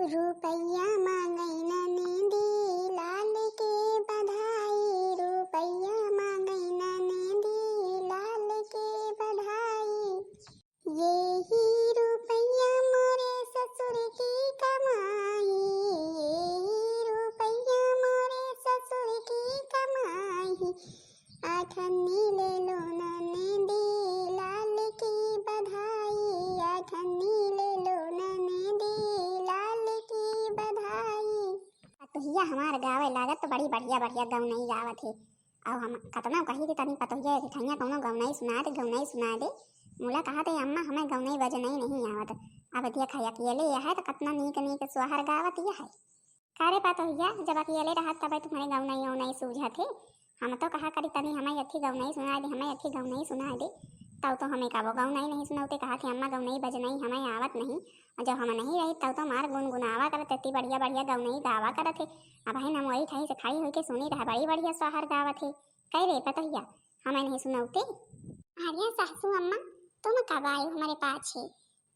रुपैया मांगई ननेदी लाल के बधाई, रुपैया मांगई ननेदी लाल के बधाई। यही रुपैया मोरे ससुर की कमाई, यही रुपैया मोरे ससुर की कमाई। आठन्नी ले लो ननेदी लाल की बधाई, आठन्नी ले लो ननेदी लाल की बधाई। पतोहिया हमार गावे लागत तो बड़ी बढ़िया बढ़िया गौनई गावत है। और हम कतना कही तनी पतोहिया के ठैया कौनो गौनई सुना दे, गौनई सुना दे। मोला कहा थे अम्मा हमें गौनई बजनई नहीं आवत। अब दिया खया अकेले यह है तो कतना नीक नीक सुहार गावत यह है। कारे पतोहिया जब अकेले रहत तब तुम्हारे गौनई औनई सूझत है। हम तो कहा करी तनी हमें अच्छी गौनई सुना दे, हमें अच्छी गौनई सुना दे। तब तो हमें कबो गौनई नहीं सुनाते, कहा थे अम्मा गौनई बजनई हमें आवत नहीं। और जब हम नहीं रही तब तो मार गुनगुनावा करत इतनी बढ़िया बढ़िया गौनई गावा करत है। अब है हम वही ठाई से खाई हुई के सुनी रहा बड़ी बढ़िया सुहार गावत है। कह रे पतोहिया हमें नहीं सुनाते। अरे सासू अम्मा तुम कब आए हमारे पास है,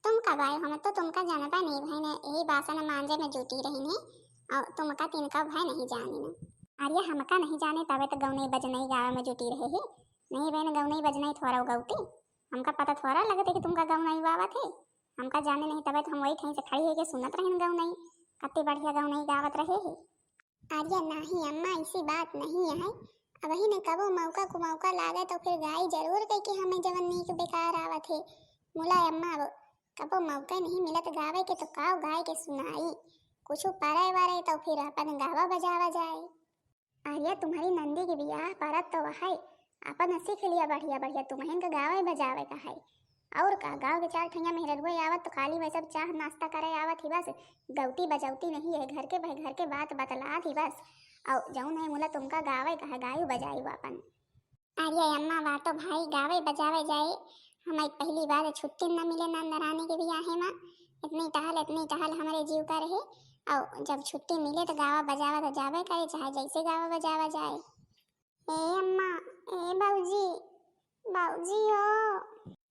तुम कब आए? हम तो तुमका जानता नहीं भाई ने, यही बासन मांजे में जुटी रही ने और तुमका तिनका भाई नहीं जाने न। अरे हमका नहीं जाने तबे तो गौनई बजनई गाँव में जुटी रहे है। नहीं बहन गौनई बजनई थोड़ा गौती हमका पता थोड़ा लगते कि तुमका गौनई गावत है। हमका जाने नहीं तबे तो हम वही ठाई से खड़ी है के सुनत रहे गौनई, कत्ती बढ़िया गौनई गावत रहे है। अरे नहीं अम्मा ऐसी बात नहीं है। अब ही ने कबो मौका को मौका लागे तो फिर गाई जरूर कह के हमें जवन नीक बेकार आवत है। मुला अम्मा अब कबो मौका नहीं मिलत गावे के तो काव गाय के सुनाई, कुछ पारे वारे तो फिर अपन गावा बजावा जाए। अरे तुम्हारी नंदी की बियाह परत तो वह अपन सीख लिया बढ़िया बढ़िया, तुम्हें का गावे बजावे का है। और का गाँव के चार ठैया मेहरगुए आवत तो खाली वह सब चाह नाश्ता करे आवत ही बस, गौती बजौती नहीं है। घर के बात बतला थी बस। और जौन है मुला तुमका गावे का है गायु बजाई अपन। अरे अम्मा वाह तो भाई गावे बजावे जाए। हमें पहली बार छुट्टी न मिले नंदरानी के बियाह में, इतनी टहल हमारे जीव का रहे। और जब छुट्टी मिले तो गावा बजावा तो जावे करे, चाहे जैसे गावा बजावा जाए। ए अम्मा ए बाऊजी बाऊजी हो।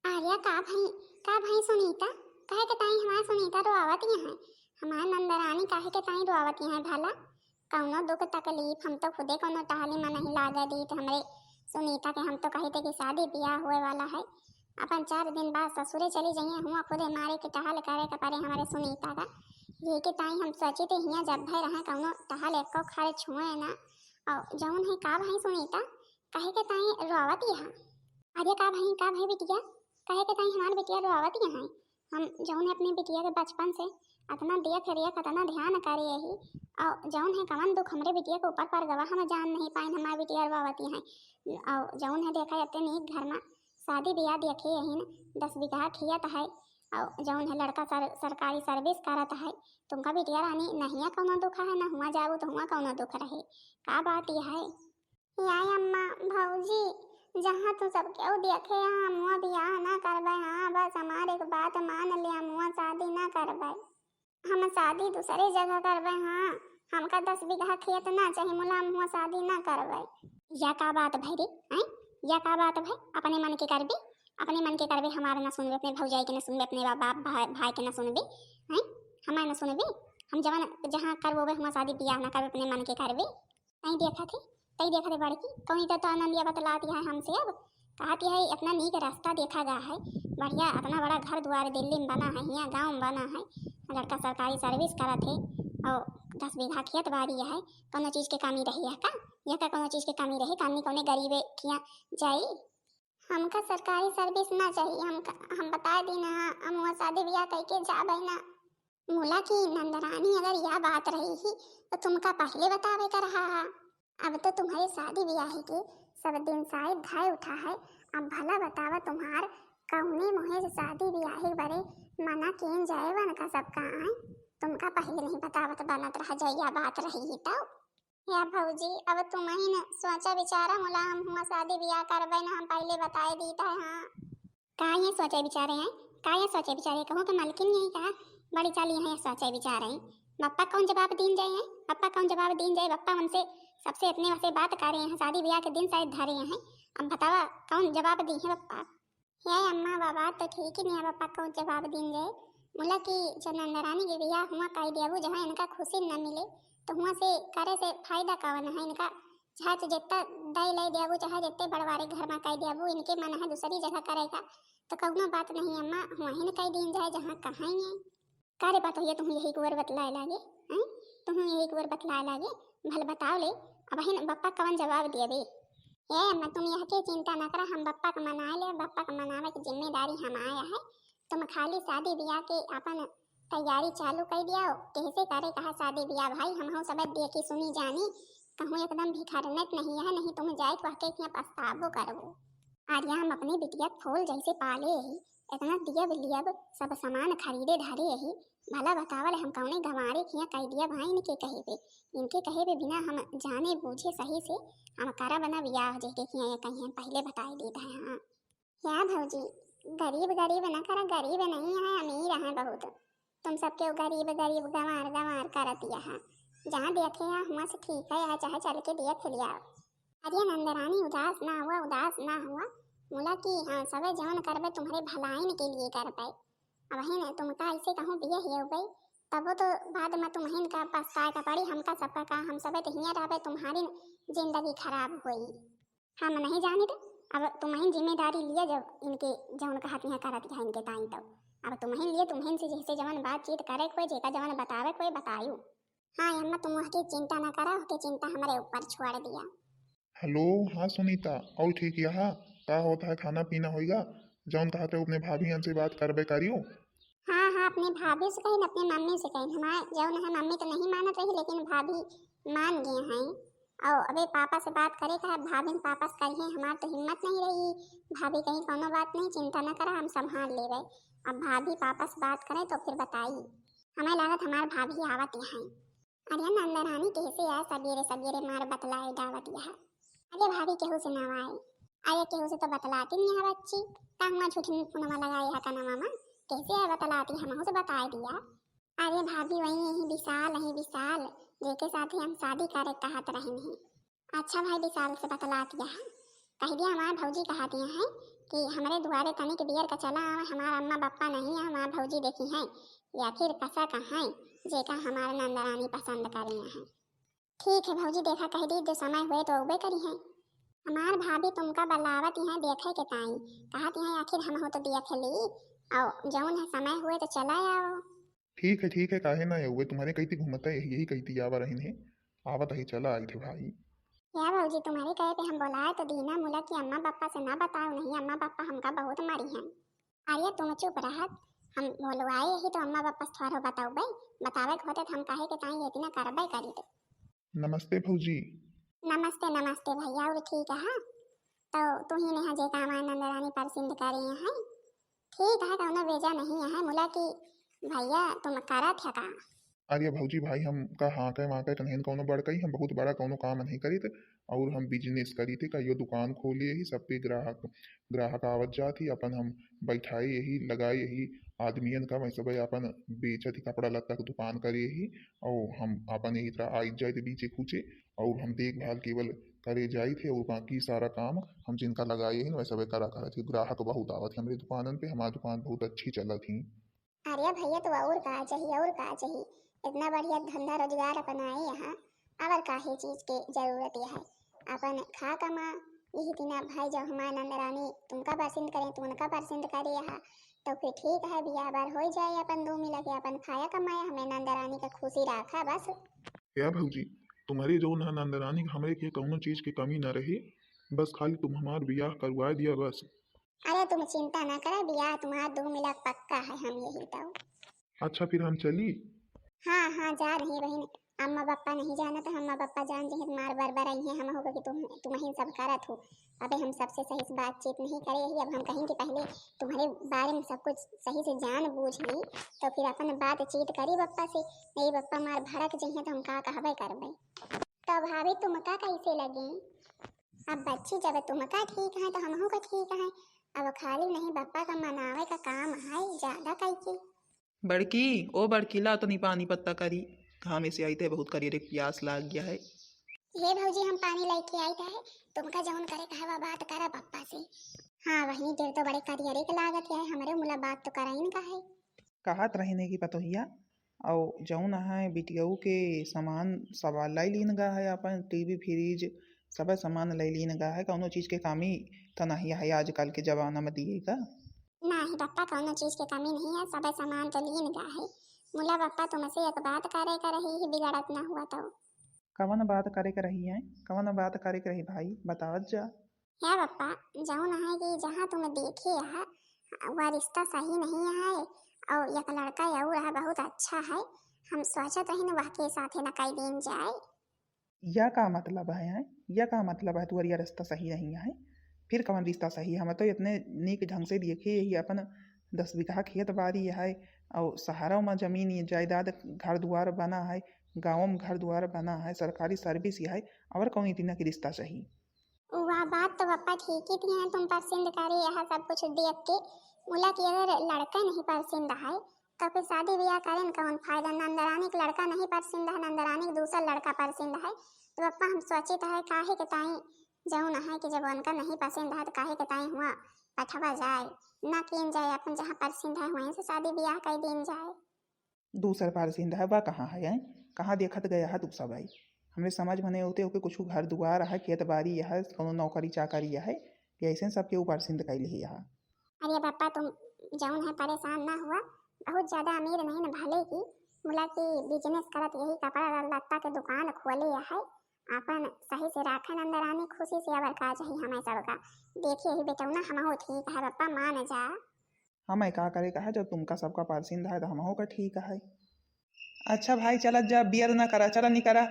आर्या का भाई सुनीता कहे के ताई हमारा सुनीता रोआवत है, हमारा नंदरानी काहे के ताई रोआवत है भला। कौनो दुख तकलीफ हम तो खुदे कौनो टहली में नहीं लागे दी तो हमरे सुनीता के हम तो कही थे कि शादी ब्याह हुए वाला है। अपन 4 दिन बाद ससुरे चली जाइए हुआ खुदे मारे के टहल करे के पारे हमारे सुनीता का। ये के ताई हम सोची थे हियाँ जब भाई रहे कौनो टहल एको खाए छुए ना। और जौन है का भाई सुनीता कहे के ताई रोआवत यहाँ। अरे का भाई बिटिया कहे के ताई हमारे बिटिया रोआवत यहाँ। हम जौन है अपनी बिटिया के बचपन से अतना देख रिया कतना ध्यान करे यही। और जौन है कवन दुख हमरे बिटिया के ऊपर पर गवा हम जान नहीं पाए हमारे बिटिया रोआवती है। और जौन है देखा जाते नीक घर में शादी ब्याह देखे यही न 10 बीघा खियत है। और जौन है लड़का सरकारी सर्विस करत है। तुमका बिटिया रानी नहीं कौनो दुख है न हुआ जाबू तो हुआ कौनो दुख रहे। का बात यह है याय अम्मा भौजी जहाँ तो सब क्यों देखे यहाँ मुआ ब्याह ना करबे। हाँ बस हमारे एक बात मान लिया मुआ शादी ना करबे, हम शादी दूसरे जगह करबे। हाँ हमका 10 बीघा खेत ना चाहिए मुला मुआ शादी ना करबे। या का बात भाई रे हैं, या का बात भाई अपने मन के करबे, अपने मन के करबे हमारा ना सुनबे, अपने भौजाई के ना सुनबे, अपने बाप भाई के ना सुनबे हैं, हमारे ना सुनबे। हम जवन जहाँ करबोबे हम शादी ब्याह ना करबे अपने मन के करबे। नहीं देखा थे बड़की कौन तो आनंदिया बतलाती है हमसे। अब कहती है अपना नीक रास्ता देखा गया है बढ़िया, अपना बड़ा घर द्वार दिल्ली में बना है, यहाँ गाँव में बना है, लड़का सरकारी सर्विस करा थे और 10 बीघा खेत बाड़ी है। कौनो चीज़ के कमी रही है का, यह का कौनो चीज़ के कमी रही कानी कौने गरीबे किया जाई। हमका सरकारी सर्विस ना चाहिए, हम बता दी ना हम वहाँ शादी ब्याह करके जाबे ना। मोला की नंदरानी अगर यह बात रही ही तो तुमका पहले बतावे कर रहा। अब तो तुम्हारी शादी ब्याह के सब दिन शायद धाय उठा है। अब भला बतावा तुम्हार कौने मोहे से शादी ब्याह बड़े मना किन जाए वन का सबका आए। तुमका पहले नहीं बतावत बनत रहा जैया बात रही तो या भौजी अब तुम ही न सोचा विचारा मोला हम हुआ शादी ब्याह करबे ना हम पहले बताए दीता है। हाँ का ये सोचे विचारे हैं, का ये सोचे विचारे कहो कि मालकिन यही कहा बड़ी चाली है सोचे विचारे बप्पा कौन जवाब दीन जाए हैं, बप्पा कौन जवाब दीन जाए। बप्पा हमसे सबसे इतने वैसे बात कर रहे हैं शादी ब्याह के दिन शायद धरे हैं। अब बतावा कौन जवाब दी है बप्पा। हे अम्मा बाबा तो ठीक ही नहीं है बप्पा कौन जवाब दीन जाए। मुला की जो नंदरानी के बियाह हुआ कही दिया वो जहाँ इनका खुशी न मिले तो हुआ से करे से फायदा कवन है इनका। चाहे तो जितना दई ले दिया वो चाहे जितने बड़वारे घर में कही दिया वो इनके मन है दूसरी जगह करेगा तो कौनो बात नहीं अम्मा हुआ ही न कही दिन जाए जहाँ कहाँ ही है। कारे बात हो तुम यही कुवर बतलाए लागे हैं, तुम यही कुवर बतलाए लागे भल बताओ ले। अब हिन बप्पा कवन जवाब दिए बे। ए अम्मा तुम यह के चिंता न करा हम बप्पा का मनाए ले, बप्पा का मनावे की जिम्मेदारी हम आया है। तुम खाली शादी ब्याह के अपन तैयारी चालू कर दिया कैसे करे कहा शादी ब्याह भाई हम हो सब देखी सुनी जानी कहूँ एकदम भिखारनत नहीं है नहीं तुम जाए तो आके यहाँ पछतावो करबो। आर्या हम अपने बिटिया फूल जैसे पाले ही इतना दियब लियब सब सामान खरीदे धरे ही भला बतावल हम कौने गंवारे किया कह दिया भाई इनके कहे पे इनके कहे पे बिना हम जाने बूझे सही से हम करा बना ब्याह जेके किया कहीं हम पहले बताई देता है। हाँ क्या भौजी गरीब गरीब न करा गरीब नहीं है अमीर है बहुत तुम सबके गरीब गरीब गंवार गंवार करत यहाँ जहाँ देखे यहाँ हुआ से ठीक है चाहे चल के देख लिया। अरे नंदरानी उदास ना हुआ उदास ना हुआ मुला की हाँ सब जवन करबे तुम्हारे भलाई के लिए कर पाए। अब ही न तुमका ऐसे कहूँ बिया ही हो गई तब तो बाद में तुम्हें का पछताए का पड़ी हमका सबका का हम सब हियाँ रहे तुम्हारी जिंदगी खराब हुई हम नहीं जाने थे। अब तुम्हें जिम्मेदारी लिए जब इनके जवन का हाथ यहाँ करत है इनके टाइम तब अब तुम्हें लिए तुम्हें से जैसे जवन बातचीत करे कोई जेका जवन बतावे कोई बतायू। हाँ अम्मा तुम उसकी चिंता न करा उसकी चिंता हमारे ऊपर छोड़ दिया। हेलो हाँ सुनीता और ठीक यहाँ का होता है खाना पीना होएगा जौन कहा थे अपने भाभी से बात करबे करियो। हाँ हाँ अपनी भाभी से कहीं अपनी मम्मी से कहीं हमारे जौन है मम्मी तो नहीं मानत रही लेकिन भाभी मान गए हैं और अबे पापा से बात करे कहा भाभी ने पापा से कही हमार तो हिम्मत नहीं रही भाभी कहीं कोनो बात नहीं चिंता न करा हम संभाल ले गए। अब भाभी पापा से बात करे तो फिर बताई हमें लागत हमारे भाभी आवत यहाँ। अरे नंदरानी कैसे आए सवेरे सवेरे मार बतलाए दावत यहाँ। अरे भाभी केहू से ना आए अरे केहू से तो बतलाती नहीं है बच्ची कहूँ झूठी पुनवा लगाई है कनमा माँ कैसे है बतलाती हम से बता दिया। अरे भाभी वही यही विशाल जेके साथ ही हम शादी करे कहत रहे हैं। अच्छा भाई विशाल से बतला दिया है कह दिया हमारे भौजी कहा दिया है कि हमारे दुआरे तनिक बियर का चला आवा हमारा अम्मा बप्पा नहीं है हमारा भौजी देखी है या फिर कसा कहाँ जेका हमारा नंदरानी पसंद करी है। ठीक है भौजी देखा कह दी जो समय हुए तो उबे करी है हमार भाभी तुमका बलावत यहाँ देखे के ताई कहा हैं आखिर हम हो तो देख ली और जौन है समय हुए तो चला आओ। ठीक है काहे ना हुए तुम्हारे कही थी घूमता यही यही कही थी आवा रही है आवत ही चला आई थे भाई। क्या भौजी तुम्हारे कहे पे हम बोलाए तो दीना मुला की अम्मा पापा से ना बताओ नहीं अम्मा पापा हमका बहुत मारी हैं। अरे तुम चुप रहत हम बोलवाए यही तो अम्मा पापा से थोड़ा बताओ भाई बतावे होते तो हम काहे के ताई इतना करबे करी थे। नमस्ते भौजी। नमस्ते नमस्ते भैया और ठीक है तो तू ही ने जे काम नंदरानी परसिंद करी है ठीक है कौनो बेजा नहीं है मुला की भैया तुम करत है का। अरे भौजी भाई हम का हाँ कहे वहाँ कहे कन्हैन कौनो बड़ कही हम बहुत बड़ा कौनो काम नहीं करी थे और हम बिजनेस करी थे कहियो दुकान खोली ही सब पे ग्राहक ग्राहक आवत जात ही अपन हम बैठाए यही लगाए यही आदमियन का वैसे भाई अपन बेचत ही कपड़ा लत्ता की दुकान करे ही और हम अपन यही तरह आई जाए थे बीचे कूचे और हम देखभाल केवल करे जाई थे और बाकी सारा काम हम जिनका लगाए ही वैसे भाई करा करा थे ग्राहक बहुत आवत थे हमारी दुकानन पे हमारी दुकान बहुत अच्छी चलत थी। अरे भैया तो और का चाहिए इतना बढ़िया धंधा रोजगार अपनाए यहाँ और काहे चीज के जरूरत है अपन खा कमा यही तीना भाई जब हमारे नंदरानी तुमका पसंद करें तुम उनका पसंद करे यहाँ तो फिर ठीक है बियाह बार हो जाए अपन दो मिला के अपन खाया कमाया हमें नंदरानी का खुशी रखा बस। क्या भौजी तुम्हारी जो ना नंदरानी हमरे के कौनो चीज की कमी न रही बस खाली तुम हमार बियाह करवा दिया बस। अरे तुम चिंता ना करो बियाह तुम्हारा दो मिला पक्का है हम यही तो। अच्छा फिर हम चली। हाँ हाँ जा रही बहन अम्मा पापा नहीं जाना तो अम्मा पापा जान जे मार बरबर आई हैं हम होगा कि तुम ही सब करत हो। अबे हम सबसे सही से बातचीत नहीं करे ही अब हम कहेंगे पहले तुम्हारे बारे में सब कुछ सही से जान बूझ ली तो फिर अपन बातचीत करी बप्पा से नहीं बप्पा मार भड़क जइए तो हम का कहबे करबे। तो भाभी तुमका कैसे लगे अब बच्ची जब तुमका ठीक है तो हम का ठीक है अब खाली नहीं बप्पा का मनावे का काम है ज्यादा कैसे। बड़की ओ बड़की ला तो नहीं पानी पत्ता करी कहाँ में से आई थे बहुत करी रे प्यास लाग गया है। ये भौजी हम पानी लेके आई था तुमका जौन करे कहवा बात करा पप्पा से। हाँ वही देर तो बड़े करियरे के लागत है हमारे मुला बात तो कराइन का है। कहत रहने की पतोहिया और जौन है बिटियऊ के सामान सब लाई लीन गा है, अपन टीवी फ्रिज सब सामान लाई लीन गा है, कौनो चीज के कमी तो नहीं है आजकल के जमाना में दिएगा। नाही पप्पा, कौनो चीज की कमी नहीं है, सब सामान तो लीन गा है। मुला पप्पा तुमसे एक बात करे का रही ही, बिगड़त ना हुआ तो। कवन बात करे के रही है, कवन बात करे के रही भाई, बतावत जा। है पप्पा, जौन है कि जहाँ तुम देखे है वह रिश्ता सही नहीं है, और एक लड़का और है बहुत अच्छा है, हम सोचत रही वह के साथे न कई दिन जाए। यह का मतलब है, यह का मतलब है तुम्हारी रिश्ता सही नहीं है? फिर कवन रिश्ता सही है? हम तो इतने नीक ढंग से देखे यही अपन 10 बीघा खेत बाड़ी है और शहरों में जमीन जायदाद घर द्वार बना है, गाँव में घर द्वार बना है, सरकारी सर्विस है, और कौन इतना की रिश्ता सही? वह बात तो पप्पा ठीक ही थी, तुम पसंद करे यह सब कुछ देख के। मुला कि अगर लड़का नहीं पसंद है तो फिर शादी ब्याह करें कौन फायदा? नंदरानी का लड़का नहीं पसंद है, नंदरानी का दूसरा लड़का पसंद है, तो पप्पा हम सोचे तो है काहे के ताई जौन है कि जब उनका नहीं पसंद है तो काहे के ताई हुआ पठवा जाए, ना किन जाए, अपन जहाँ पसंद है वहीं से शादी ब्याह कर दिन जाए। दूसर पारसिंदा है वह कहाँ है? कहाँ देखत गया है दूसरा भाई? हमरे समझ में नहीं होते हो कि कुछ घर दुआर है, खेत बाड़ी है, कोनो नौकरी चाकरी है, ऐसे सबके ऊपर सिंध कैल है यहाँ। अरे पापा तुम जौन है परेशान ना हुआ, बहुत ज्यादा अमीर नहीं न भले की, मुला की बिजनेस करत यही कपड़ा लत्ता के दुकान खोले है, अपन सही से राखे नंदरानी खुशी से, अबर का चाहिए हमें सबका। देखिए ही बेटौना हम ठीक है पप्पा, मान जा। हमें का करे का है, जब तुमका सबका पारसिंद है तो हम का ठीक है। अच्छा भाई चला जा, बियर ना करा, चला नहीं करा,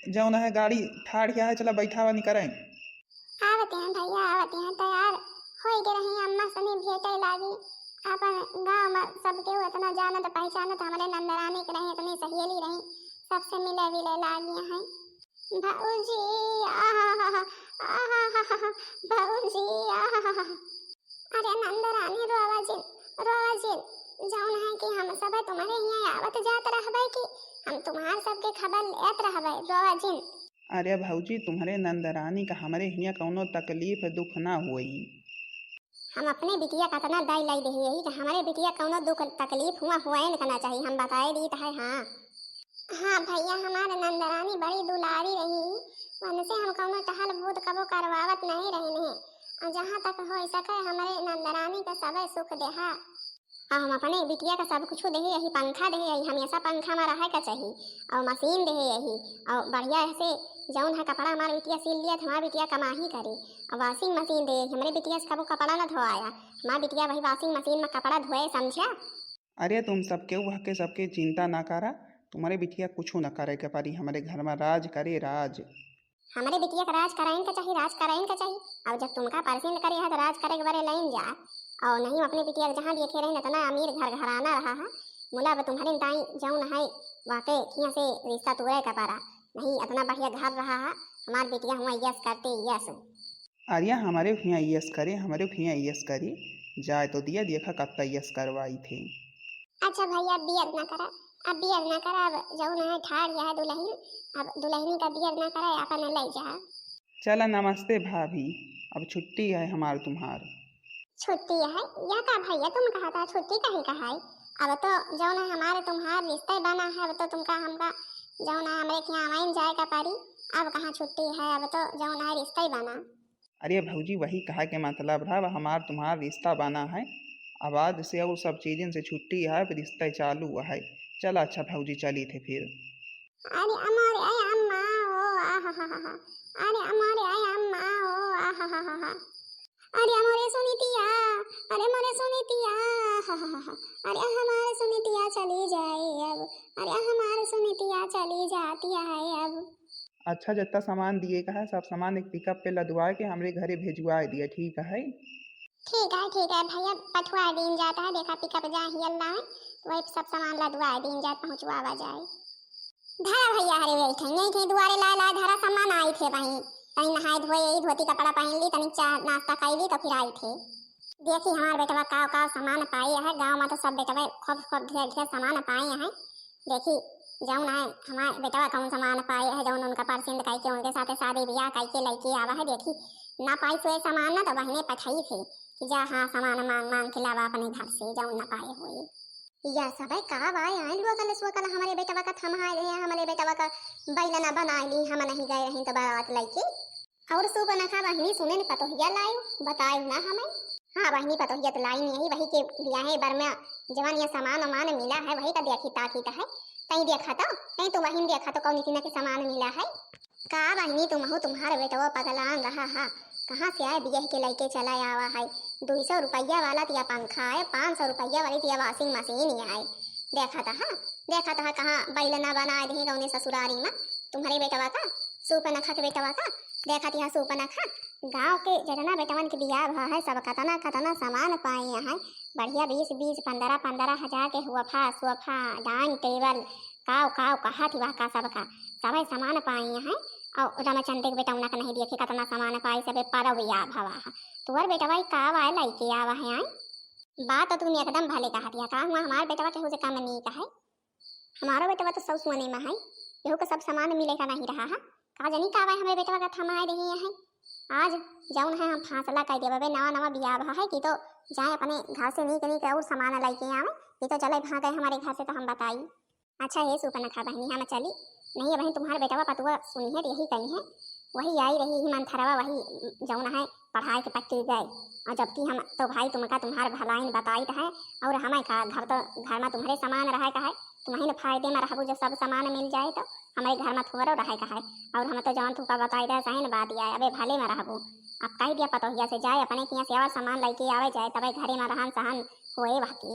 जौन है गाड़ी ठाड़ किया है, चला बैठा हुआ नहीं करें। आवते हैं भैया, आवते हैं, तैयार हो गए रही अम्मा सनी भेटे लागी। अपन गांव में सबके इतना जानत पहचानत हमारे नंदरानी के रही, इतनी सहेली रही, सबसे मिले विले लागी हैं। भाऊजी आहा भाऊजी आहा, अरे नंदरानी रोवाजिन जौन है कि हम सब तुम्हारे यहाँ आवत जात रहबे कि हम तुम्हार सबके खबर लेत रहबे रोवाजिन। अरे भाऊजी तुम्हारे नंदरानी का हमारे यहाँ कौनो तकलीफ दुख ना हुई। हम अपने बिटिया का तना दाई लाई दे यही कि हमारे बिटिया कौनो दुख तकलीफ हुआ नहीं करना चाहिए, हम बताए दी है। हाँ हाँ भैया, हमारे नंदरानी बड़ी दुलारी रही, उनसे हम कौनो टहल बूद कबो करवावत नहीं रहे हैं, और जहाँ तक हो सके हमारे नंदरानी का सब सुख देहा, और हम अपने बिटिया का सब कुछ दे यही, पंखा दे यही, हमेशा पंखा में रहे का चाहिए, और मशीन दे यही, और बढ़िया से जौन है कपड़ा हमारे बिटिया सिल लिया, हमारा बिटिया कमाही करे, और वॉशिंग मशीन दे, हमारे बिटिया से कबो कपड़ा ना धोआया, हमारा बिटिया भाई वॉशिंग मशीन में कपड़ा धोए, समझा? अरे तुम सबके वह के सबके चिंता ना करा, तुम्हारे बिटिया कुछ न करे के पारी, हमारे घर में राज करे राज। हमारे बिटिया का राज कराइन का चाहिए, राज कराइन का चाहिए, और जब तुमका पसंद करे है तो राज करे के बारे लाइन जा, और नहीं अपने बिटिया जहाँ देखे रहे इतना अमीर घर घराना रहा है, मुला अब तुम्हारे ताई जौन है वाकई किया से रिश्ता तुरे का पारा नहीं, इतना बढ़िया घर रहा है, हमारे बिटिया हुआ यस करते यस। अरे हमारे यहाँ यस करे, हमारे यहाँ यस करे, जाए तो दिया देखा कब तक यस करवाई थे। अच्छा भैया बियर ना करा, अब बियर ना करा, अब जौन है ठाड़ है दुल्हन, अब दुल्हनी का बियर ना करा, अपन ले जा। चला नमस्ते भाभी, अब छुट्टी है हमार तुम्हार। छुट्टी है या का भैया, तुम कहा था छुट्टी कहीं का है, अब तो जौन है हमारे तुम्हार रिश्ते बना है, अब तो तुमका हमका जौन है हमारे यहाँ आवाइन जाए का पारी, अब कहाँ छुट्टी है, अब तो जौन है रिश्ता ही बना। अरे भौजी वही कहा के मतलब है, हमार तुम्हार रिश्ता बना है, अब आज से और सब चीज़ें से छुट्टी है, अब रिश्ता चालू है। चला अच्छा भौजी चली थे फिर। अरे अमोरे आय अम्मा ओ आहा, अरे अमोरे आय अम्मा ओ आहा, अरे हमारे सुनीतिया, अरे हमारे सुनीतिया, अरे हमारे सुनीतिया चली जाए अब, अरे हमारे सुनीतिया चली जाती है अब। अच्छा जितना सामान दिए का है सब सामान एक पिकअप पे लदवा के हमारे घरे भेजवा दिया, ठीक है? ठीक है भैया, पठवा दिन जाता है, देखा पिकअप जा ही अल्लाह है, वही सब सामान लदवा दिन जात पहुँचवा जाए। धरा भैया हरे बैठे नहीं थे दुआरे ला धरा सामान आई थे वहीं, कहीं नहाए धोए यही धोती कपड़ा पहन ली, तनिक चाय नाश्ता कर ली तो फिर आई थे। देखी हमारे बेटवा का सामान पाई है, गांव में तो सब बेटवा खूब ढेर सामान पाए हैं, देखी जौन है हमारे बेटवा कौन सामान पाए है, जौन उनका पसंद करके उनके साथ शादी ब्याह करके लड़के आवा है, देखी ना पाई सोए सामान ना तो बहने पठाई थे कि जा हाँ सामान मांग के लावा अपने घर से जौन ना पाए हुए। या सब का वाय आइन लुआ कल हमारे बेटवा का थमाए रहे हमारे बेटवा का बैलना बनाई ली हम नहीं गए रही तो बारात लईके और सो बना खा बहिनी सुने न पतोहिया लायो बतायो ना हमें। हाँ बहिनी पतोहिया तो लाई नहीं वही के ब्याहे बर में जवान ये सामान वामान मिला है वही का देखी ताकी है कहीं देखा तो कहीं तो वही देखा तो कौन के सामान मिला है का बहिनी तुम हो तुम्हारे बेटवा पगलान रहा है कहाँ से आए बिया के लड़के चला आवा है 200 रुपया वाला तिया पंखा है 500 रुपया वाली तिया वॉशिंग मशीन ही आए देखा था कहाँ बैलना बनाए रही कौने ससुरारी में तुम्हारे बेटवा का सूपनखा के बेटवा का देखा था सूपनखा गाँव के जितना बेटवन के बिया भा है सब कतना कतना सामान पाए हैं बढ़िया 20 15 हजार के हुआ सोफा डाइनिंग टेबल काव काव कहा थी वह का सबका सभी सामान पाए हैं और रमाचंद के बेटा उनका नहीं देखे कतना सामान पाई सब परब या भवा तुअर बेटा भाई का आए लइके आवा है आई बात तो तुम एकदम भले कहा दिया का हुआ हमारे बेटवा के हो से काम नहीं कहा हमारा बेटवा तो सब सोने में है यहो का सब सामान मिलेगा नहीं रहा है का जानी का आए हमारे बेटवा का थमाए रही है आज जौन है हम फासला कर देवे नवा बिया भा है कि तो जाए अपने घर से नहीं और सामान लेके आवे कि तो चले भाग गए हमारे घर से तो हम बताई अच्छा है सुपनखा बहनी हम चली नहीं बहन तुम्हारे बेटवा पतुआ सुनी है यही कही है वही आई रही ही मंथरवा वही जौन है पढ़ाई के पट्टी गए और जबकि हम तो भाई तुम्हारे भलाई बताई है और हमें का घर में तुम्हारे सामान रहे का है तुम्हें फायदे में रहबू जो सब सामान मिल जाए तो हमारे घर में थोड़ा रहे का है और हम तो जौन तुका बताई दे सही बात दिया अबे भले में रहबू अब कह दिया पतोहिया से जाए अपने किया से और सामान लेके आवे जाए तबे घरे में रहन सहन होए बाकी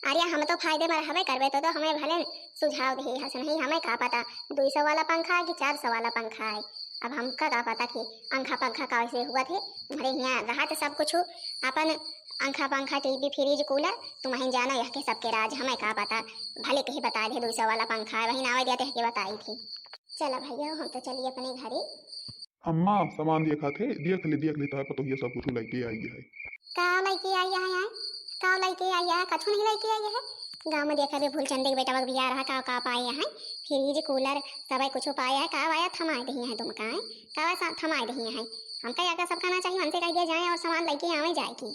अरे हम तो फायदे में रहबे करबे तो हमें भले सुझाव दे हस नहीं हमें का पता 200 वाला पंखा है कि 400 वाला पंखा है अब हमका का पता कि अंखा पंखा का वैसे हुआ थे तुम्हारे यहाँ रहा तो सब कुछ अपन अंखा पंखा टीवी फ्रिज कूलर तुम्हें जाना यह के सबके राज हमें का पता भले कहीं बता दे 200 वाला पंखा है वही नावे देते के बताई थी चला भैया हम तो चलिए अपने घरे अम्मा सामान देखा थे देख ले तो पतोहिया सब कुछ लेके आई है का लेके आई है का लेके आई है कछु नहीं लेके आई है गाँव में देखा भी भूलचंद के बेटा बिया रहा का पाए हैं फ्रिज कूलर सब कुछ पाया है का आया थमाए दही है तुम का थमाए दही है हम कह आकर सब खाना चाहिए हमसे कह दिया जाए और सामान लेके आवे जाए की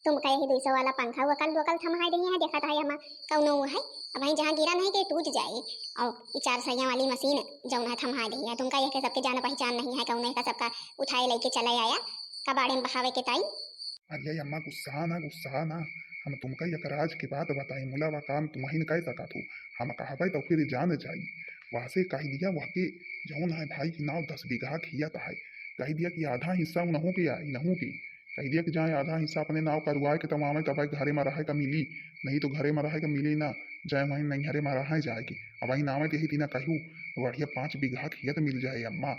तुम कहे ही 200 वाला पंखा वकल थमाए दही है देखा था हम कौनो है अब वहीं जहाँ गिरा नहीं कि टूट जाए और 400 वाली मशीन जौन है थमाए दही है तुमका यह सबके जाना पहचान नहीं है कौन का सबका उठाए लेके चला आया कबाड़े में बहावे के टाइम अरे अम्मा गुस्सा ना हम तुमका एक राज की बात बताई मुलावा काम तुम्हें कह सका तू हम कहा तो फिर जान जाई वहाँ से कह दिया वहाँ के जौन है भाई की नाव 10 बीघा खियत है कह दिया कि आधा हिस्सा नहू के आई नहू की कह दिया कि जाए आधा हिस्सा अपने नाव करवाए के तमाम तब घरे में रहे का मिली नहीं तो घरे में रहे का मिली ना जाए वहीं नहीं घरे में रहे जाएगी अब वहीं नाव यही तीना कहूँ तो बढ़िया 5 बीघा खियत मिल जाए अम्मा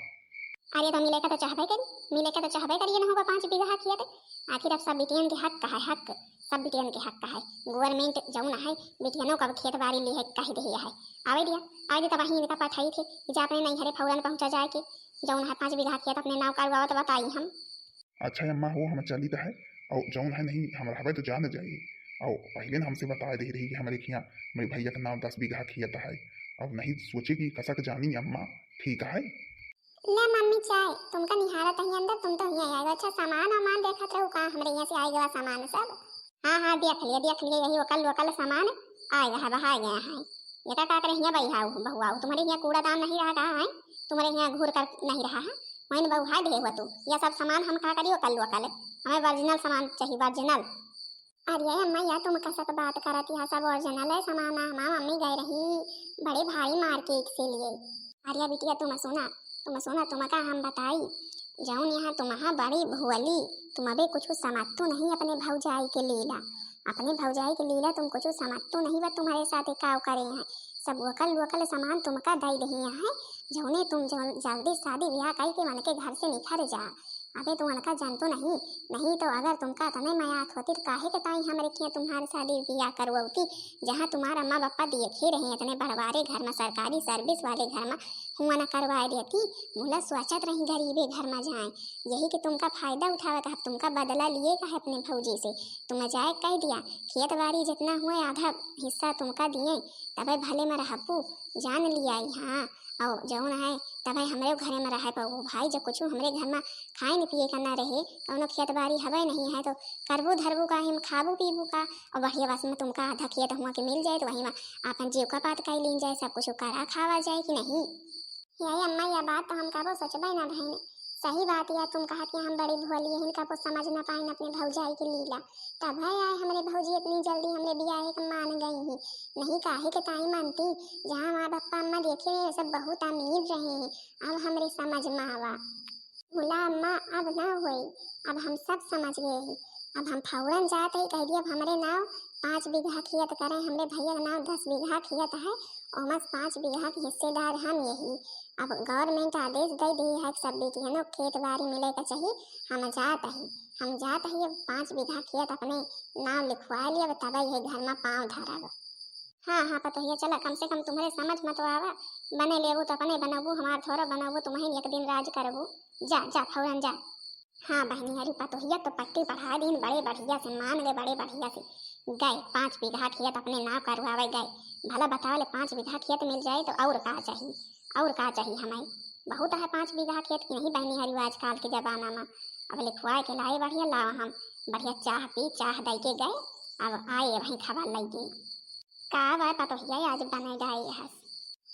अरे तो मिलेगा तो चाहबे करिए ना होगा 5 बीघा खियत आखिर अब सब बिटियन के हक का है हक सब बिटियन के हक का है गवर्नमेंट जौन है बिटियनों का खेत बाड़ी ले है कह दे है आवे दिया तब वहीं का पठाई थे कि जा अपने नहीं हरे फौरन पहुंचा जाए के जौन है 5 बीघा खेत अपने नाव करवाओ तो बताई हम अच्छा अम्मा हो हम चली है और जौन है नहीं हम रहबे तो जान जाइए और पहले ना हमसे बता दे रही कि हमारे यहाँ मेरे भैया का नाम 10 बीघा खियत है अब नहीं सोचे कि कसक जानी अम्मा ठीक है ले मम्मी चाय तुमका निहारत ही अंदर तुम तो यहीं आएगा अच्छा सामान देखत रहो का हमरे यहाँ से आएगा सामान सब हाँ देख लिए यही वकल सामान आएगा है बहा गया है ये का करे यहाँ बहुआ तुम्हारे यहाँ कूड़ादान नहीं रहा कहा है तुम्हारे यहाँ घूर कर नहीं रहा है वहीं बहुआ दे हुआ तू यह सब सामान हम कहा करियो वकल हमें ओरिजिनल सामान चाहिए ओरिजिनल अरे अम्मा या तुम कसक बात करत यह सब ओरिजिनल है सामान हमारा मम्मी गई रही बड़े भारी मार्केट से लिए अरे बिटिया तुम सुना तुमका हम बताई जौन यहाँ तुम्हारा बड़ी भुअली तुम अभी कुछ समझतो नहीं अपने भौजाई के लीला तुम कुछ समझतो नहीं बा तुम्हारे साथ काव करे हैं सब वकल सामान तुमका दई रही है जौने तुम जल्दी शादी ब्याह कई के मन के घर से निखर जा अबे तुम उनका जानतो नहीं तो अगर तुमका तने मयात होती तो काहे के ताई हमरे किया तुम्हारे शादी ब्याह करवती जहाँ तुम्हारा अम्मा पापा देखे रहे इतने बड़वारे घर में सरकारी सर्विस वाले घर में हुआ न करवाए देती मुला सोचत रही गरीबे घर में जाए यही कि तुमका फायदा उठावे का तुमका बदला लिए का है अपने भौजी से तुम जाए कह दिया खेत बाड़ी जितना हुए आधा हिस्सा तुमका दिए तबे भले में रहपू जान लिया हाँ और जौन है तबे हमरे घरे में रहे पाऊ भाई। जब कुछ हमरे घर में खाए न पिए का ना रहे कौनो खेत बाड़ी हवे नहीं है तो करबू धरबू का हिम खाबू पीबू का और बढ़िया बस में तुमका आधा खेत हुआ के मिल जाए तो वहीं में अपन जीव का पात का लीन जाए सब कुछ करा खावा जाए कि नहीं। यही अम्मा यह बात तो हम कबो सोचबे ना बहन। सही बात या तुम कहा कि हम बड़ी भोली हैं इनका कुछ समझ ना पाए अपने भौजाई की लीला। तब है आए हमारे भौजी इतनी जल्दी हमरे बियाह के मान गई ही नहीं काहे के ताई मानती। जहाँ माँ बापा अम्मा देखे सब बहुत अमीर रहे हैं अब हमरे समझ में आवा। बोला अम्मा अब ना हुई अब हम सब समझ गए हैं। अब हम फौरन जाते ही कह दिया अब हमारे नाव 5 बीघा खेत करें हमरे भैया का नाव 10 बीघा खेत है और बस 5 बीघा के हिस्सेदार हम यही। अब गवर्नमेंट आदेश दे दी है सब बेटियों खेत बाड़ी मिले का चाहिए हम जाते ही 5 बीघा खेत अपने नाम लिखवा लिया तब यही घर में पाँव धरब। हाँ पता है चला कम से कम तुम्हारे समझ मत आवा बने लेबू तो अपने बनाबू हमार थोड़ा बनाबू तुम्हें एक दिन राज करबू। जा फौरन जा। हाँ बहनी हरी पतोहिया तो पट्टी पढ़ा दी बड़े बढ़िया से मान गए बड़े बढ़िया से गए 5 बीघा खेत अपने नाम करवावे गए। भला बताओ ले 5 बीघा खेत मिल जाए तो और का चाहिए हमें। बहुत है 5 बीघा खेत की नहीं बहनी हरी आजकल के जमाना में। अब लिखवाए के लाए बढ़िया लावा हम बढ़िया चाह पी चाह दे के गए अब आए वहीं खबर लगी का बात पतोहिया आज बने गए है।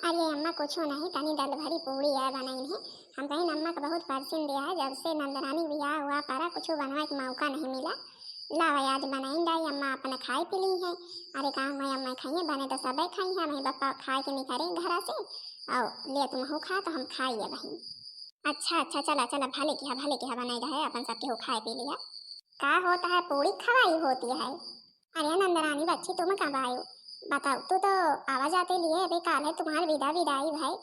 अरे अम्मा कुछ नहीं तनी दाल भरी पूरी है बनाई है हम कहीं अम्मा का बहुत परसिन दिया है जब से नंदरानी बियाह हुआ पारा कुछ बनवाए का मौका नहीं मिला। लावा आज बनाई डाई अम्मा अपने खाई पी ली है। अरे कहाँ मैं अम्मा खाइए बने तो सब खाई है वही बप्पा खाए के निकले घर से और ले तुम हो खा तो हम खाइए वहीं। अच्छा चला भले किया बनाई रहे अपन सबके हो खाए पी लिया। का होता है पूरी खवाई होती है। अरे नंदरानी बच्ची तुम कब आयो बताओ तो आवाज आते लिए अभी काल है तुम्हारे विदाई भाई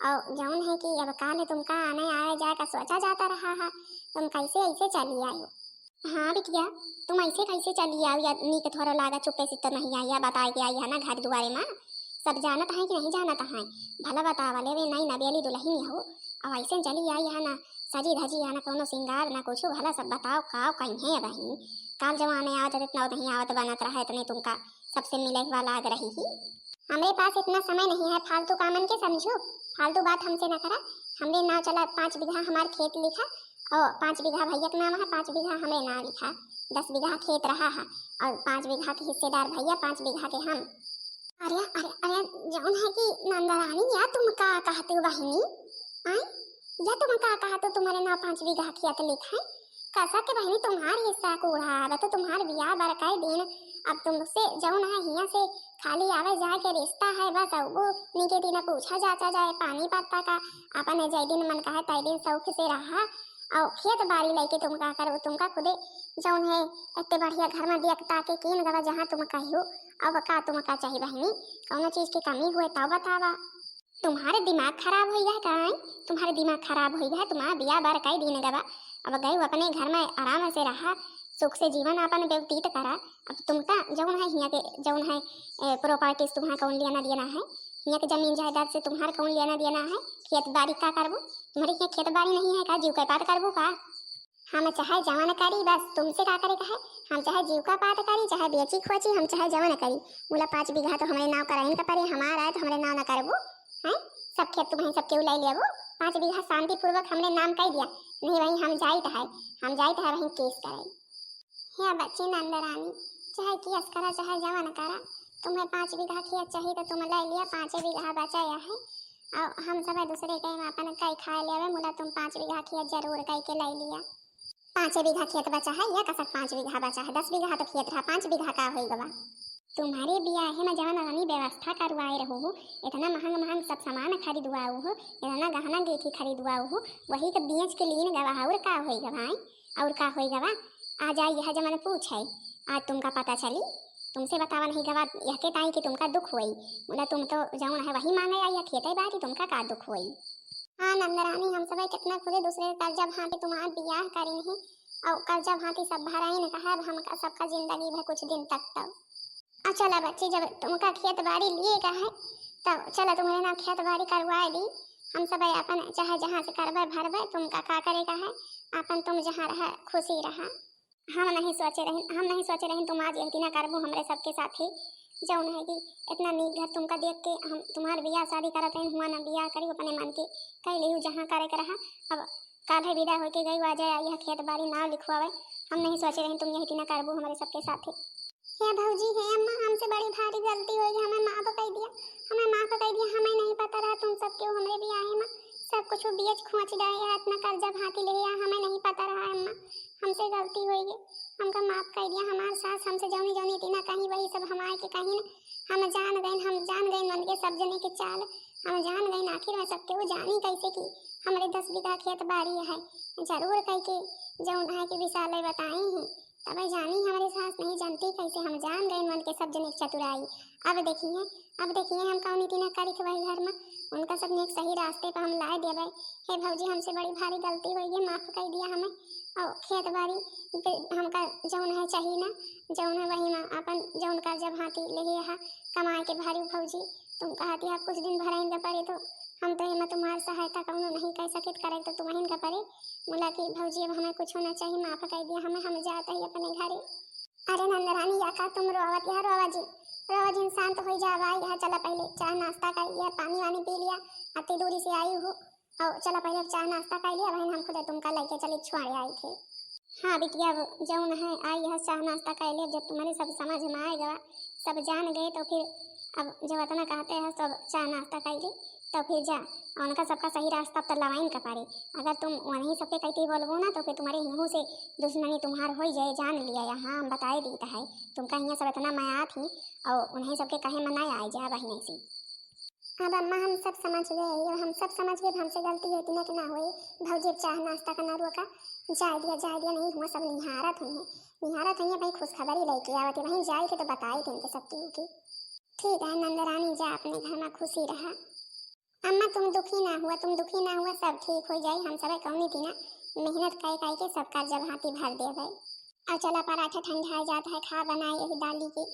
और जौन है कि अब काल है तुमका आने आए जाए का सोचा जाता रहा है तुम कैसे ऐसे चली आयो। हाँ बिटिया तुम ऐसे कैसे चली आओ या नी के थोड़ा लागा चुपे से तो नहीं आई बताए के आई है ना घर दुआरे में सब जानत है कि नहीं जानत है भला बतावा ले वे नहीं नबेली दुल्हन हो और ऐसे चली आई है ना सजी धजी है ना कोनो सिंगार ना कुछ भला सब बताओ काव कहीं है बहन काल जमाने आवत इतना नहीं आवत बनत रहा इतने तुमका सबसे मिले वाला आग रही ही। हमारे पास इतना समय नहीं है फालतू कामन के समझो फालतू बात हमसे न करा। हमरे नाव चला 5 बीघा हमार खेत लिखा और 5 बीघा भैया का नाम है 5 बीघा हमें नाम लिखा 10 बीघा खेत रहा है और 5 बीघा के हिस्सेदार भैया 5 बीघा के हम। अरे जौन है कि नंदरानी या तुम का कहते हो बहिनी आई या तुम का कहते तुम्हारे नाम 5 बीघा खेत लिखा है कैसा के बहनी तुम्हारे हिस्सा को उड़ा तो तुम्हारे बियाह बरकाए दिन अब तुमसे जौन है हिया से खाली आवे जाए के रिश्ता है बस वो नीके दिन पूछा जाता जाए पानी पत्ता का अपन जय दिन मन का है तय दिन शौक से रहा और खेत बाड़ी लेके तुम का करो तुमका खुदे जौन है इतने बढ़िया घर में देखता के कीन गवा जहाँ तुम कहो अब का तुम का चाहिए बहनी कौनो चीज की कमी हुए तब बतावा। तुम्हारे दिमाग खराब हो गया का तुम्हारे दिमाग खराब हो गया तुम्हारा बियाह बरकाई दिन गवा अब गए अपने घर में आराम से रहा सुख से जीवन अपन व्यतीत करा। अब तुमका जौन है हिया के जौन है प्रॉपर्टीज तुम्हारा कौन लेना देना है हिया के जमीन जायदाद से तुम्हारा कौन लेना देना है खेत बाड़ी का करबो तुम्हारे यहाँ खेत बाड़ी नहीं है का जीव का पात करबो का। हम चाहे जवन करी बस तुमसे का करे का है हम चाहे जीव का पात करी चाहे बेची खोची हम चाहे जवन करी बोला 5 बीघा तो हमारे नाव कराइन का परे हमारा है तो हमारे नाव ना करबो है सब खेत तुम्हें सबके लाई लेबो 5 बीघा शांति पूर्वक हमने नाम कह दिया नहीं वही हम जाइत है वही केस करे है बच्ची नंदरानी चाहे केस करा चाहे जवन करा तुम्हें 5 बीघा खेत चाहिए तो तुम ले लिया 5 बीघा बचाया है और हम सब दूसरे के अपन कई खा लेवे मुला तुम 5 बीघा खेत जरूर कई के ले लिया 5 बीघा खेत बचा है या कसक 5 बीघा बचा है 10 बीघा तो खेत रहा 5 बीघा का होई गवा। तुम्हारे बियाह में जवन रानी व्यवस्था करवाए रहो हो इतना महंग सब सामान खरीदवाओ हो इतना गहना गेठी खरीदवाओ हो वही तो बेच के लिए गवा और का होई गवाई और का होई गवा आ जाए यह जमन पूछ है आज तुमका पता चली तुमसे बतावा नहीं गवा यह के ताई कि तुमका दुख हुई बोला तुम तो जौन है वही मांगे आई या खेते बाकी तुमका का दुख हुई। हाँ नंदरानी हम सब कितना खुदे दूसरे कर्जा भांति तुम्हारा बियाह करी है और कर्जा भांति सब भराई ने कहा हम सबका जिंदगी भर कुछ दिन तक तब चला बच्ची जब तुमका खेत बाड़ी लिए का है तब चला तुम्हारे नाम खेत बाड़ी करवाए दी हम सब अपन चाहे जहाँ से करवे भरवे तुमका का करे का है अपन तुम जहाँ रहा खुशी रहा। हम नहीं सोचे रहे तुम आज एक दिन करबो हमरे सबके साथे जौन है कि इतना नीक घर तुमका देख के हम तुम्हार बियाह शादी करत हैं, हुआ ना बियाह करी अपने मन के कह ली जहाँ करे के रहा। अब काल्हे विदा होके गई आ जाए यह खेत बाड़ी नाव लिखवावे। हम नहीं सोचे रहे तुम यही ना करबू हमारे सबके साथ। हे भौजी हे अम्मा, हमसे बड़ी भारी गलती हो गई, हमें माफ कर दिया, हमें माफ कर दिया। हमें नहीं पता रहा तुम सब क्यों हमारे बियाह में सब कुछ बीच खोच रहे, इतना कर्जा भाती ले, हमें नहीं पता रहा अम्मा, हमसे गलती हो गई, हमका माफ कर दिया। हमारे सास हमसे जौनी जौनी थी ना कहीं वही सब हमारे के कहीं ना हम जान गए मन के सब जने के चाल हम जान गए। आखिर में सबके वो जानी कैसे कि हमारे 10 बीघा खेत बाड़ी है, जरूर कह के जौन है कि विशाल बताई हैं तब जानी हमारे सास नहीं जानती कैसे हम जान गए मन के सब जने चतुराई। अब देखिए हम कौन नीति न करी वही घर में उनका सब ने एक सही रास्ते पर हम लाए देवे। हे भौजी हमसे बड़ी भारी गलती हो गई, माफ कर दिया हमें। और खेत बाड़ी हमका जौन है चाहिए ना जौन है वही में अपन जौन का जब हाथी ले यहाँ कमाए के भारी भौजी तुम कहती आप कुछ दिन भराइन का पड़े तो हम तो मैं तुम्हारी सहायता कहूँ नहीं कह सके करे तो तुम्हें का पड़े बोला कि भौजी अब हमें कुछ होना चाहिए, माफ कर दिया हमें, हम जाते ही अपने घरे। अरे नंदरानी या का तुम रोवत यह रोवा जी शांत हो जावा। यह चला पहले चाय नाश्ता कर लिया, पानी वानी पी लिया, अति दूरी से आई हो और चला पहले चाय नाश्ता कर लिया। बहन हम खुद तुमका लेके चले छुआड़े आई थे। हाँ बिटिया जौन है आई यह चाय नाश्ता कर लिया, जब तुम्हारे सब समझ में आएगा सब जान गए तो फिर अब जब इतना कहते हैं सब चाय नाश्ता कर ली तो फिर जा उनका सबका सही रास्ता तो लवाइन का पारे। अगर तुम वहीं सबके कहती बोलबो ना तो फिर तुम्हारे हिंहू से दुश्मनी तुम्हार हो जाए, जान लिया यहाँ हम बताए दी है तुमका यहाँ सब इतना माया थी और उन्हें सबके कहे मनाए आए जा बहने से। अब अम्मा हम सब समझ गए, हम सब समझ गए हमसे गलती है कि ना हुई। भौजी चाह नाश्ता का ना रोका, जाए दिया नहीं हुआ, सब निहारत हुई भाई खुशखबरी लेके आवती वहीं जाए थे तो बताए थे इनके सबकी होगी। ठीक है नंदरानी जा अपने घर में खुशी रहा। अम्मा तुम दुखी ना हुआ सब ठीक हो जाए। हम सब कौनी थी ना मेहनत कर के सबका जब हाथी भर दे गए और चला पराठा ठंडा जाता है खा बनाए यही डाली के।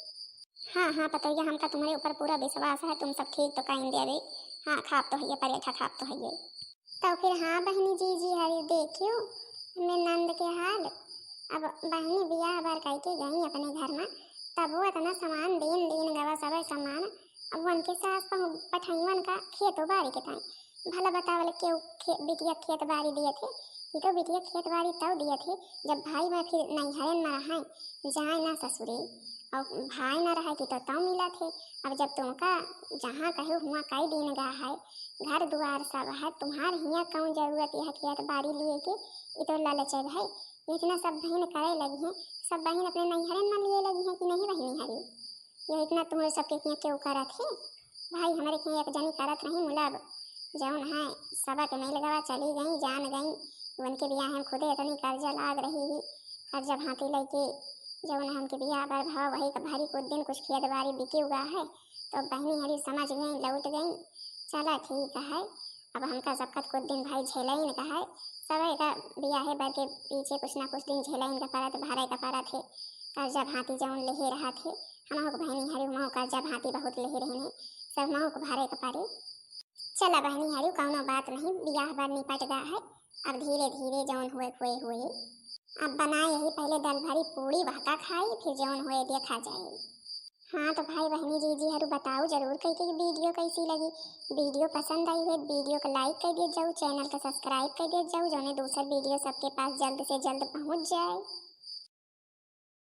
हाँ पतैया हमका तुम्हारे ऊपर पूरा विश्वास है, तुम सब ठीक तो कहीं देवे। हाँ खाप तो है पराठा खाप तो है तो फिर हाँ बहनी जी हरी देखियो मैं नंद के हाल। अब बहनी बियाह बार कह के गई अपने घर में तब वो इतना सामान दिन गवा सब सामान अब उनके सास पठाइवन का खेतो बाड़ी के टाइम भला बतावल क्यों बिटिया खेत बाड़ी दिए थे कि तो बिटिया खेत बाड़ी तब दिए थे जब भाई में फिर नैहरन में रहा जाए ना ससुरे और भाई ना रहा कि तो तब मिला थे। अब जब तुमका जहाँ कहे हुआ कई दिन गा है घर द्वार सब है तुम्हार हियाँ कौन जरूरत यह खेत बाड़ी लिए के ये तो लालच है भाई। इतना सब बहन करे लगी हैं, सब बहन अपने नैहरन में लिए लगी हैं कि नहीं बहनी हरी ये इतना तुम्हारे सबके यहाँ क्यों करत है भाई। हमारे यहाँ एक जनी करत नहीं मुलब जौन है सबक नहीं लगावा चली गई जान गई उनके बियाह हम खुदे इतनी कर्जा लाग रही ही कर्जा भाती लेके जौन हमके बियाह पर भाव वही का भारी कुछ दिन कुछ खेत बाड़ी बिकी हुआ है तो बहनी हरी समझ गई लौट गई चला ठीक है। अब हमका सबका कुछ दिन भाई झेलइन का है सब का बियाह बर के पीछे कुछ ना कुछ दिन झेलइन का परत भारे का परत है कर्जा भाती जौन ले रहा थे हम बहनी हरी माँ कर्जा भाती बहुत ले रहने सब माँ को भारे का पारे। चला बहनी हरी कौनो बात नहीं बियाह बार निपट गया है अब धीरे धीरे जौन हुए अब बनाए यही पहले दाल भरी पूड़ी भाता खाई फिर जौन हुए देखा जाए। हाँ तो भाई बहनी जी हरू बताओ जरूर कहीं कि वीडियो कैसी लगी। वीडियो पसंद आई हुई वीडियो को लाइक कर दिए जाओ, चैनल को सब्सक्राइब कर दिए जाओ जो दूसरा वीडियो सबके पास जल्द से जल्द पहुँच जाए।